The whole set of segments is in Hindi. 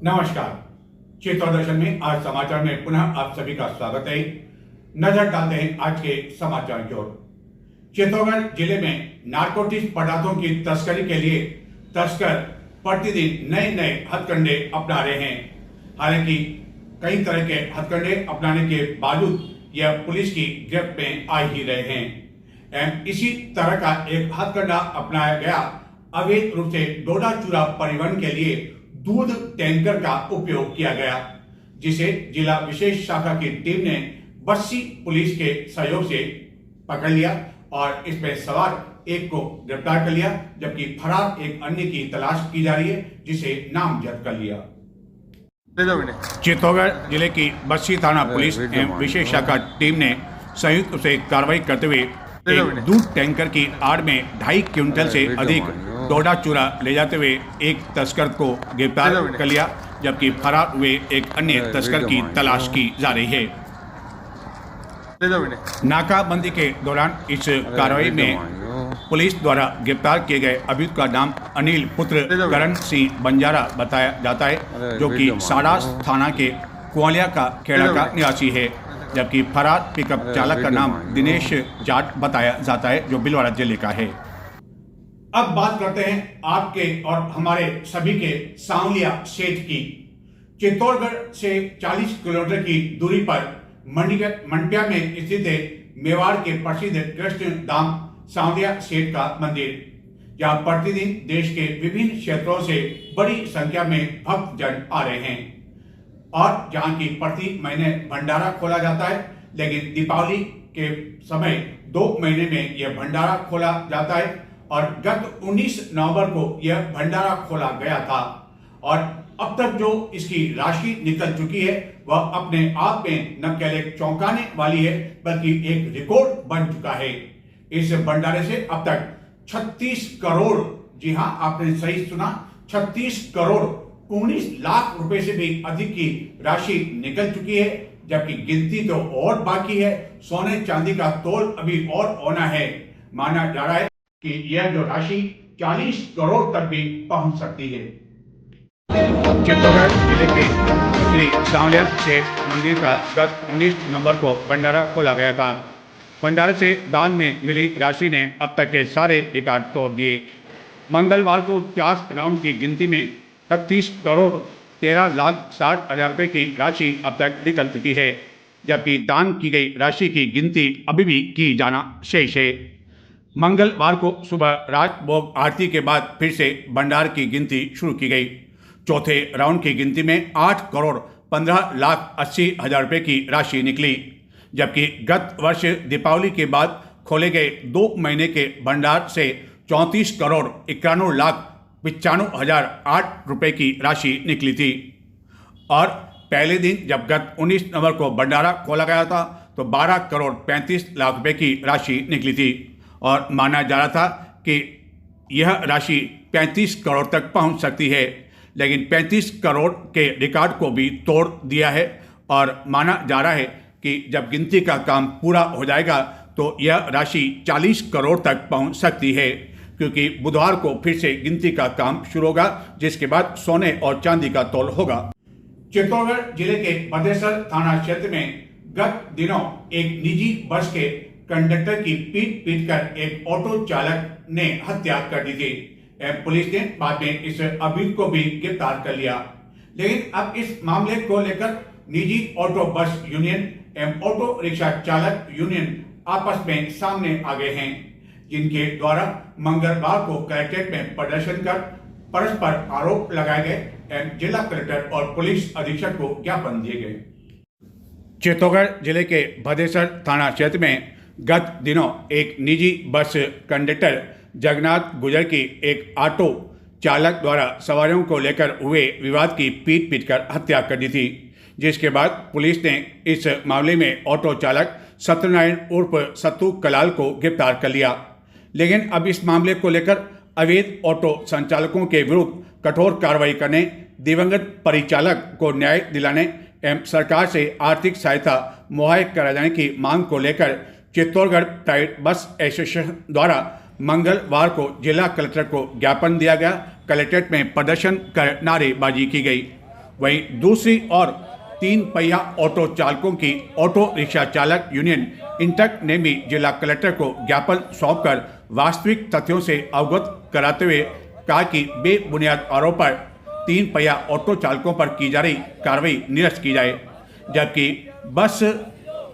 नमस्कार। चित्तौड़ दर्शन में आज समाचार में पुनः आप सभी का स्वागत है। नजर डालते हैं आज के समाचार की ओर। चित्तौड़गढ़ जिले में नारकोटिक्स पदार्थों की तस्करी के लिए तस्कर प्रतिदिन नए नए हथकंडे अपना रहे हैं। हालांकि कई तरह के हथकंडे अपनाने के बावजूद यह पुलिस की गिरफ्त में आ ही रहे हैं। इसी तरह का एक हथकंडा अपनाया गया। अवैध रूप से डोडा चूरा परिवहन के लिए दूध टैंकर का उपयोग किया गया, जिसे जिला विशेष शाखा की टीम ने बस्सी पुलिस के सहयोग से पकड़ लिया और इसमें सवार एक को गिरफ्तार कर लिया, जबकि फरार एक अन्य की तलाश की जा रही है, जिसे नामजद कर लिया। चित्तौड़गढ़ जिले की बस्सी थाना पुलिस एवं विशेष शाखा टीम ने संयुक्त रूप से कार्रवाई करते हुए एक दूध टैंकर की आड़ में 2.5 क्विंटल से अधिक डोडा चूरा ले जाते हुए एक तस्कर को गिरफ्तार कर लिया, जबकि फरार हुए एक अन्य तस्कर की तलाश की जा रही है। नाकाबंदी के दौरान इस कार्रवाई में पुलिस द्वारा गिरफ्तार किए गए अभियुक्त का नाम अनिल पुत्र करण सिंह बंजारा बताया जाता है, जो कि साडास थाना के कुआलिया का खेड़ा का निवासी है, जबकि फरार पिकअप चालक का नाम दिनेश जाट बताया जाता है, जो भीलवाड़ा जिले का है। अब बात करते हैं आपके और हमारे सभी के सांवलिया सेठ की। चित्तौड़गढ़ से 40 किलोमीटर की दूरी पर मंडिया में स्थित है मेवाड़ के प्रसिद्ध कृष्ण धाम सांवलिया सेठ का मंदिर, जहां प्रतिदिन देश के विभिन्न क्षेत्रों से बड़ी संख्या में भक्तजन आ रहे हैं और जहां की प्रति महीने भंडारा खोला जाता है। लेकिन दीपावली के समय 2 महीने में यह भंडारा खोला जाता है और गत 19 नवंबर को यह भंडारा खोला गया था और अब तक जो इसकी राशि निकल चुकी है वह अपने आप में न केवल चौंकाने वाली है, बल्कि एक रिकॉर्ड बन चुका है। इस भंडारे से अब तक 36 करोड़, जी हां आपने सही सुना, 36 करोड़ 19 लाख रुपए से भी अधिक की राशि निकल चुकी है, जबकि गिनती तो और बाकी है। सोने चांदी का तोल अभी और होना है। माना जा रहा है कि यह जो राशि 40 करोड़ तक भी पहुंच सकती है। चित्तौड़गढ़ जिले के श्री सांवलिया सेठ मंदिर का गत 19 नवंबर को भंडारा खोला गया था। भंडारे से दान में मिली राशि ने अब तक के सारे रिकॉर्ड तोड़ दिए। मंगलवार को 50 राउंड की गिनती में 36 करोड़ 13,60,000 रुपये की राशि अब तक निकल चुकी है, जबकि दान की गई राशि की गिनती अभी भी की जाना शेष है। मंगलवार को सुबह राज भोग आरती के बाद फिर से भंडार की गिनती शुरू की गई। चौथे राउंड की गिनती में 8 करोड़ 15,80,000 रुपये की राशि निकली, जबकि गत वर्ष दीपावली के बाद खोले गए 2 महीने के भंडार से 34 करोड़ 91,95,008 रुपये की राशि निकली थी। और पहले दिन जब गत 19 नवंबर को भंडारा खोला गया था तो 12 करोड़ 35 लाख रुपये की राशि निकली थी और माना जा रहा था कि यह राशि 35 करोड़ तक पहुंच सकती है, लेकिन 35 करोड़ के रिकॉर्ड को भी तोड़ दिया है और माना जा रहा है कि जब गिनती का काम पूरा हो जाएगा तो यह राशि 40 करोड़ तक पहुंच सकती है, क्योंकि बुधवार को फिर से गिनती का काम शुरू होगा, जिसके बाद सोने और चांदी का तौल होगा। चित्तौड़गढ़ जिले के भदेसर थाना क्षेत्र में गत दिनों एक निजी बस के कंडक्टर की पीट कर एक ऑटो चालक ने हत्या कर दी थी। पुलिस ने बाद में इस अभियुक्त को भी गिरफ्तार कर लिया, लेकिन अब इस मामले को लेकर निजी ऑटो बस यूनियन एवं ऑटो रिक्शा चालक यूनियन आपस में सामने आ गए हैं, जिनके द्वारा मंगलवार को कलेक्ट्रेट में प्रदर्शन कर परस्पर आरोप लगाए गए एवं जिला कलेक्टर और पुलिस अधीक्षक को ज्ञापन दिए गए। चित्तौड़गढ़ जिले के भदेसर थाना क्षेत्र में गत दिनों एक निजी बस कंडक्टर जगन्नाथ गुजर की एक ऑटो चालक द्वारा सवारियों को लेकर हुए विवाद की पीट कर हत्या कर दी थी, जिसके बाद पुलिस ने इस मामले में ऑटो चालक सत्यनारायण उर्फ सत्तू कलाल को गिरफ्तार कर लिया। लेकिन अब इस मामले को लेकर अवैध ऑटो संचालकों के विरुद्ध कठोर कार्रवाई करने, दिवंगत परिचालक को न्याय दिलाने एवं सरकार से आर्थिक सहायता मुहैया कराए जाने की मांग को लेकर चित्तौड़गढ़ प्राइवेट बस एसोसिएशन द्वारा मंगलवार को जिला कलेक्टर को ज्ञापन दिया गया। कलेक्ट्रेट में प्रदर्शन कर नारेबाजी की गई वहीं दूसरी ओर 3 पहिया ऑटो चालकों की ऑटो रिक्शा चालक यूनियन इंटक ने भी जिला कलेक्टर को ज्ञापन सौंपकर वास्तविक तथ्यों से अवगत कराते हुए कहा कि बेबुनियाद आरोप पर 3 पहिया ऑटो चालकों पर की जा रही कार्रवाई निरस्त की जाए, जबकि बस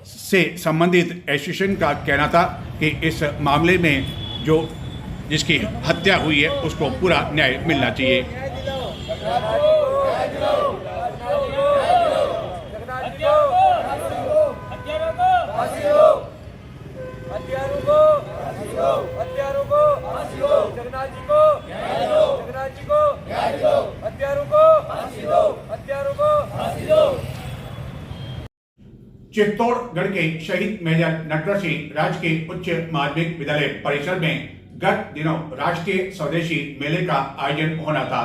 से संबंधित एसोसिएशन का कहना था कि इस मामले में जिसकी हत्या हुई है उसको पूरा न्याय मिलना चाहिए। चित्तौड़गढ़ के शहीद मेजर नटवर सिंह राजकीय उच्च माध्यमिक विद्यालय परिसर में गत दिनों राष्ट्रीय स्वदेशी मेले का आयोजन होना था,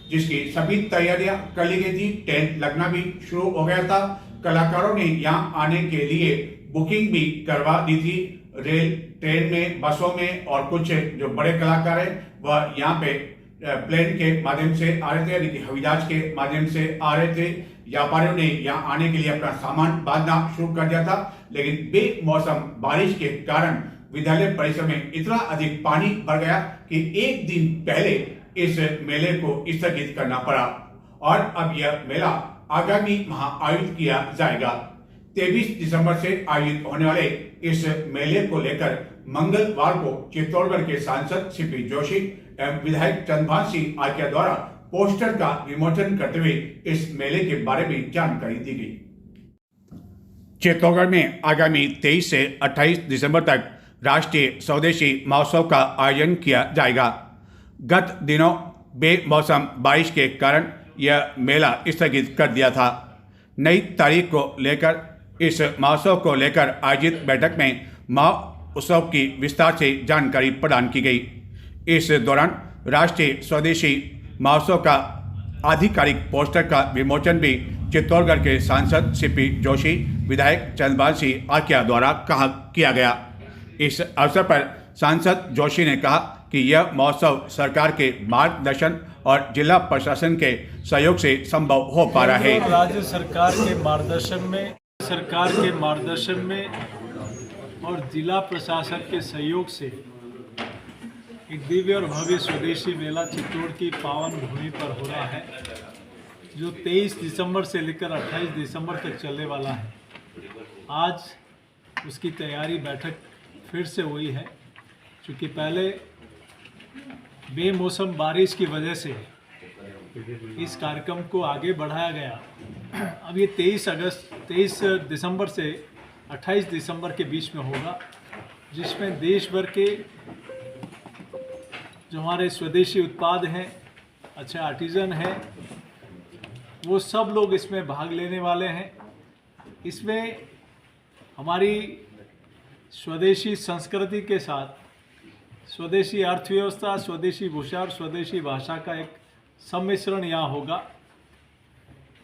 जिसकी सभी तैयारियां कर ली गई थी। टेंट लगना भी शुरू हो गया था। कलाकारों ने यहां आने के लिए बुकिंग भी करवा दी थी। रेल, ट्रेन में, बसों में, और कुछ जो बड़े कलाकार हैं वह यहाँ पे प्लेन के माध्यम से आ रहे थे, यानी कि हवाई जहाज के माध्यम से आ रहे थे। व्यापारियों ने यहाँ आने के लिए अपना सामान बांधना शुरू कर दिया था, लेकिन बेमौसम बारिश के कारण विद्यालय परिसर में इतना अधिक पानी भर गया कि एक दिन पहले इस मेले को स्थगित करना पड़ा और अब यह मेला आगामी माह आयोजित किया जाएगा। 23 दिसंबर से आयोजित होने वाले इस मेले को लेकर मंगलवार को चित्तौड़गढ़ के सांसद सीपी जोशी एवं विधायक चंद्रभान सिंह आर्या द्वारा पोस्टर का विमोचन करते हुए इस मेले के बारे में जानकारी दी गई। चित्तौड़गढ़ में आगामी 23 से 28 दिसंबर तक राष्ट्रीय स्वदेशी महोत्सव का आयोजन किया जाएगा। गत दिनों बेमौसम बारिश के कारण यह मेला स्थगित कर दिया था। नई तारीख को लेकर इस महोत्सव को लेकर आयोजित बैठक में महोत्सव की विस्तार से जानकारी प्रदान की गई। इस दौरान राष्ट्रीय स्वदेशी महोत्सव का आधिकारिक पोस्टर का विमोचन भी चित्तौड़गढ़ के सांसद सीपी जोशी, विधायक चंद्रभान सिंह आर्या द्वारा किया गया। इस अवसर पर सांसद जोशी ने कहा कि यह महोत्सव सरकार के मार्गदर्शन और जिला प्रशासन के सहयोग से संभव हो पा रहा है। राज्य सरकार के मार्गदर्शन में और जिला प्रशासन के सहयोग से एक दिव्य और भव्य स्वदेशी मेला चित्तौड़ की पावन भूमि पर हो रहा है, जो 23 दिसंबर से लेकर 28 दिसंबर तक चलने वाला है। आज उसकी तैयारी बैठक फिर से हुई है, क्योंकि पहले बेमौसम बारिश की वजह से इस कार्यक्रम को आगे बढ़ाया गया। अब ये 23 दिसंबर से 28 दिसंबर के बीच में होगा, जिसमें देश भर के जो हमारे स्वदेशी उत्पाद हैं, अच्छे आर्टिजन हैं, वो सब लोग इसमें भाग लेने वाले हैं। इसमें हमारी स्वदेशी संस्कृति के साथ स्वदेशी अर्थव्यवस्था, स्वदेशी भूषा और स्वदेशी भाषा का एक सम्मिश्रण यहाँ होगा।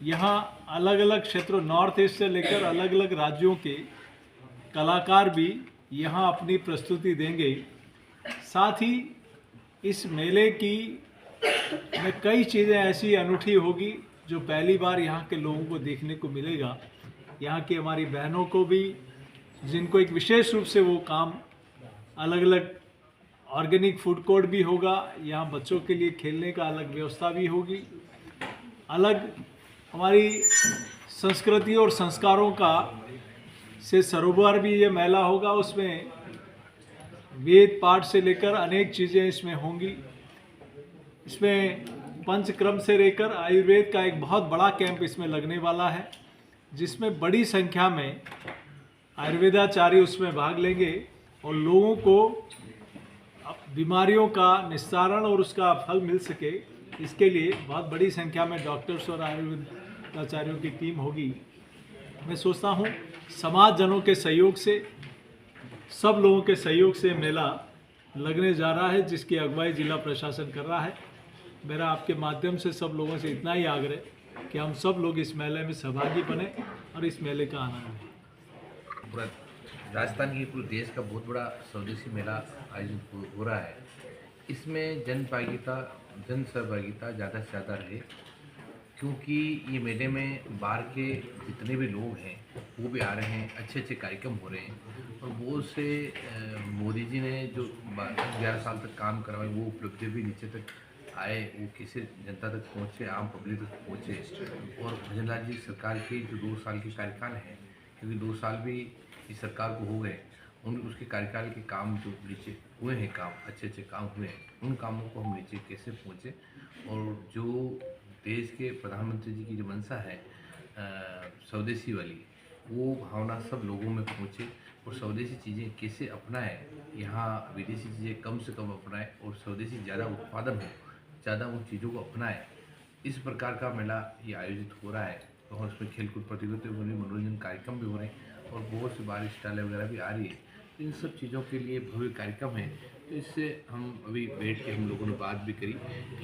यहाँ अलग अलग क्षेत्रों, नॉर्थ ईस्ट से लेकर अलग अलग राज्यों के कलाकार भी यहाँ अपनी प्रस्तुति देंगे। साथ ही इस मेले में कई चीज़ें ऐसी अनूठी होगी जो पहली बार यहाँ के लोगों को देखने को मिलेगा। यहाँ की हमारी बहनों को भी, जिनको एक विशेष रूप से वो काम, अलग अलग ऑर्गेनिक फूड कोर्ट भी होगा, यहाँ बच्चों के लिए खेलने का अलग व्यवस्था भी होगी। अलग हमारी संस्कृति और संस्कारों का से सरोवर भी ये मेला होगा। उसमें वेद पाठ से लेकर अनेक चीज़ें इसमें होंगी। इसमें पंचक्रम से लेकर आयुर्वेद का एक बहुत बड़ा कैंप इसमें लगने वाला है, जिसमें बड़ी संख्या में आयुर्वेदाचार्य उसमें भाग लेंगे और लोगों को बीमारियों का निस्तारण और उसका फल मिल सके, इसके लिए बहुत बड़ी संख्या में डॉक्टर्स और आयुर्वेदाचार्यों की टीम होगी। मैं सोचता हूँ समाज जनों के सहयोग से, सब लोगों के सहयोग से मेला लगने जा रहा है, जिसकी अगुवाई जिला प्रशासन कर रहा है। मेरा आपके माध्यम से सब लोगों से इतना ही आग्रह कि हम सब लोग इस मेले में सहभागी बने और इस मेले का आनंद लें। पूरा राजस्थान की, पूरे देश का बहुत बड़ा स्वदेशी मेला आयोजित हो रहा है। इसमें जन सहभागिता ज़्यादा से ज़्यादा रहे। क्योंकि ये मेले में बाहर के जितने भी लोग हैं वो भी आ रहे हैं, अच्छे अच्छे कार्यक्रम हो रहे हैं और बहुत से मोदी जी ने जो 11 साल तक काम करवाए वो उपलब्धि भी नीचे तक आए, वो किसी जनता तक पहुँचे, आम पब्लिक तक पहुँचे। और भजन लाल जी सरकार के जो 2 साल के कार्यकाल हैं, क्योंकि 2 साल भी इस सरकार को हो गए, उसके कार्यकाल के काम जो नीचे हुए हैं, काम अच्छे अच्छे काम हुए हैं, उन कामों को हम नीचे कैसे पहुँचे और जो देश के प्रधानमंत्री जी की जो मंशा है स्वदेशी वाली, वो भावना सब लोगों में पहुँचे और स्वदेशी चीज़ें कैसे अपनाएं, यहाँ विदेशी चीज़ें कम से कम अपनाएं और स्वदेशी ज़्यादा उत्पादन हो, ज़्यादा उन चीज़ों को अपनाएं। इस प्रकार का मेला ये आयोजित हो रहा है और उसमें खेलकूद प्रतियोगिता हो रही, मनोरंजन कार्यक्रम भी हो रहे हैं और बहुत सी बारिश स्टाइलें वगैरह भी आ रही है। इन सब चीज़ों के लिए भव्य कार्यक्रम है। तो इससे हम अभी बैठ के हम लोगों ने बात भी करी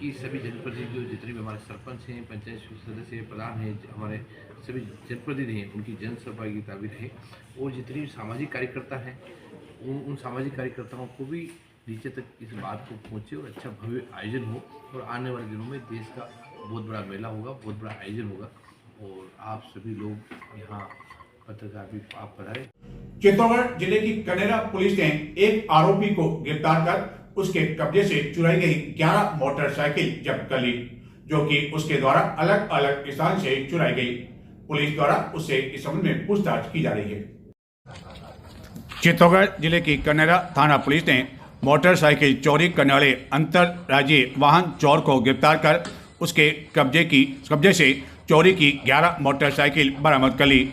कि सभी जनप्रतिनिधि जो जितने भी हमारे सरपंच हैं, पंचायत सदस्य हैं, प्रधान हैं, हमारे सभी जनप्रतिनिधि हैं, उनकी जन सहभागिता भी रहे और जितने भी सामाजिक कार्यकर्ता हैं उन सामाजिक कार्यकर्ताओं को भी नीचे तक इस बात को पहुँचे और अच्छा भव्य आयोजन हो और आने वाले दिनों में देश का बहुत बड़ा मेला होगा, बहुत बड़ा आयोजन होगा और आप सभी लोग यहाँ पत्रकार भी आप पधारे। चित्तौड़गढ़ जिले की कनेरा पुलिस ने एक आरोपी को गिरफ्तार कर उसके कब्जे से चुराई गई 11 मोटरसाइकिल जब्त कर ली, जो कि उसके द्वारा अलग अलग स्थान से चुराई गई। पुलिस द्वारा उससे इस संबंध में पूछताछ की जा रही है। चित्तौड़गढ़ जिले की कनेरा थाना पुलिस ने मोटरसाइकिल चोरी करने वाले अंतरराज्यीय वाहन चोर को गिरफ्तार कर उसके कब्जे से चोरी की 11 मोटरसाइकिल बरामद कर ली,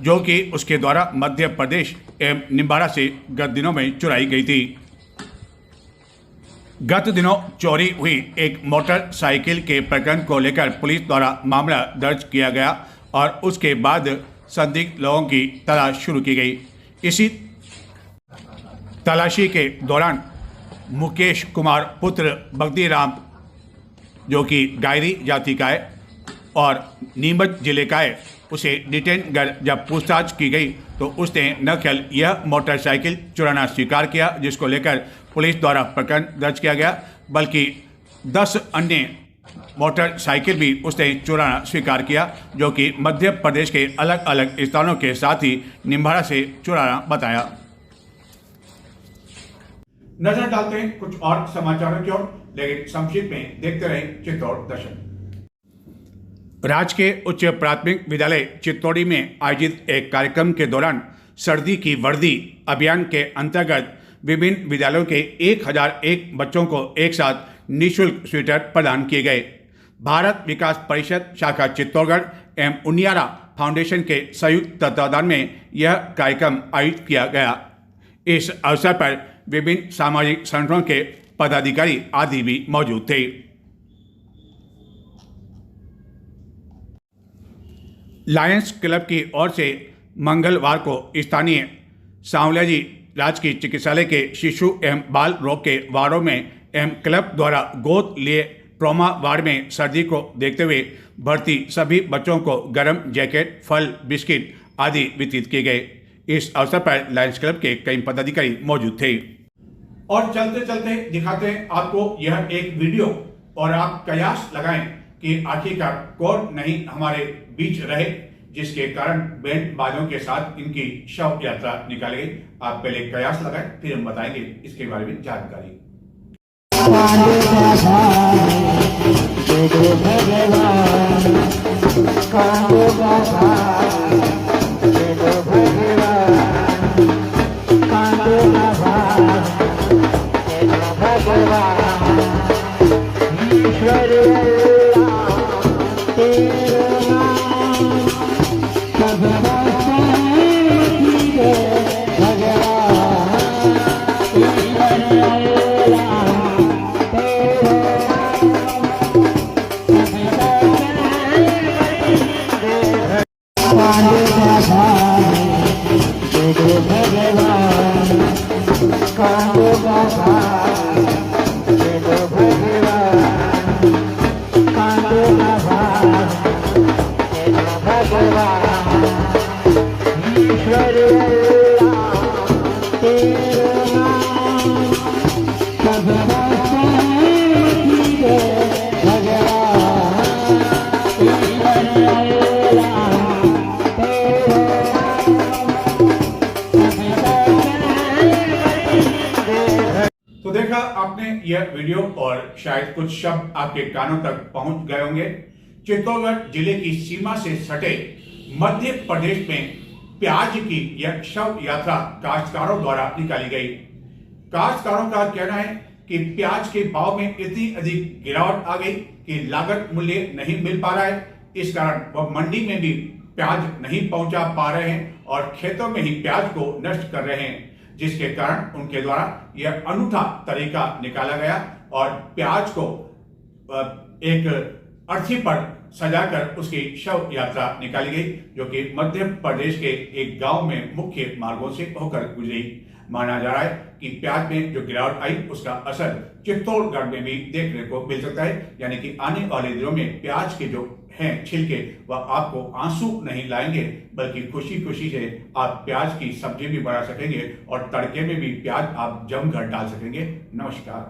जो कि उसके द्वारा मध्य प्रदेश एवं निम्बाड़ा से गत दिनों में चुराई गई थी। गत दिनों चोरी हुई एक मोटरसाइकिल के प्रकरण को लेकर पुलिस द्वारा मामला दर्ज किया गया और उसके बाद संदिग्ध लोगों की तलाश शुरू की गई। इसी तलाशी के दौरान मुकेश कुमार पुत्र बगदीराम, जो कि गायरी जाति का है और नीमच जिले का है, उसे डिटेन कर जब पूछताछ की गई तो उसने न केवल यह मोटरसाइकिल चुराना स्वीकार किया, जिसको लेकर पुलिस द्वारा प्रकरण दर्ज किया गया, बल्कि 10 अन्य मोटरसाइकिल भी उसने चुराना स्वीकार किया, जो कि मध्य प्रदेश के अलग अलग स्थानों के साथ ही निम्बाड़ा से चुराना बताया। नजर डालते हैं कुछ और समाचारों की ओर, लेकिन संक्षिप्त में देखते रहें चित्तौड़ दर्शन। राजकीय उच्च प्राथमिक विद्यालय चित्तौड़ी में आयोजित एक कार्यक्रम के दौरान सर्दी की वर्दी अभियान के अंतर्गत विभिन्न विद्यालयों के 1001 बच्चों को एक साथ निःशुल्क स्वेटर प्रदान किए गए। भारत विकास परिषद शाखा चित्तौड़गढ़ एवं उनियारा फाउंडेशन के संयुक्त तत्वावधान में यह कार्यक्रम आयोजित किया गया। इस अवसर पर विभिन्न सामाजिक संगठनों के पदाधिकारी आदि भी मौजूद थे। लायंस क्लब की ओर से मंगलवार को स्थानीय सांवलियाजी राजकीय चिकित्सालय के शिशु एवं बाल रोग के वार्डों में एवं क्लब द्वारा गोद लिए ट्रॉमा वार्ड में सर्दी को देखते हुए भर्ती सभी बच्चों को गर्म जैकेट, फल, बिस्किट आदि वितरित किए गए। इस अवसर पर लायंस क्लब के कई पदाधिकारी मौजूद थे। और चलते चलते दिखाते हैं आपको यह एक वीडियो और आप कयास लगाएं कि आखिरकार कौन नहीं हमारे बीच रहे, जिसके कारण बैंड बाजों के साथ इनकी शव यात्रा निकाली गई। आप पहले कयास लगाएं, फिर हम बताएंगे इसके बारे में जानकारी। भगवान आपने यह वीडियो और शायद कुछ शब्द आपके कानों तक पहुंच गए होंगे। चित्तौड़गढ़ जिले की सीमा से सटे मध्य प्रदेश में प्याज की यह शव यात्रा काश्तकारों द्वारा निकाली गई। काश्तकारों का कहना है कि प्याज के भाव में इतनी अधिक गिरावट आ गई कि लागत मूल्य नहीं मिल पा रहा है। इस कारण वह मंडी में भी प्याज नहीं पहुंचा पा रहे हैं और खेतों में ही प्याज को नष्ट कर रहे हैं, जिसके कारण उनके द्वारा यह अनूठा तरीका निकाला गया और प्याज को एक अर्थी पर सजाकर उसकी शव यात्रा निकाली गई, जो कि मध्य प्रदेश के एक गांव में मुख्य मार्गों से होकर गुजरी। माना जा रहा है कि प्याज में जो गिरावट आई उसका असर चित्तौड़गढ़ में भी देखने को मिल सकता है, यानी कि आने वाले दिनों में प्याज के जो हैं छिलके वह आपको आंसू नहीं लाएंगे, बल्कि खुशी खुशी से आप प्याज की सब्जी भी बना सकेंगे और तड़के में भी प्याज आप जमकर डाल सकेंगे। नमस्कार।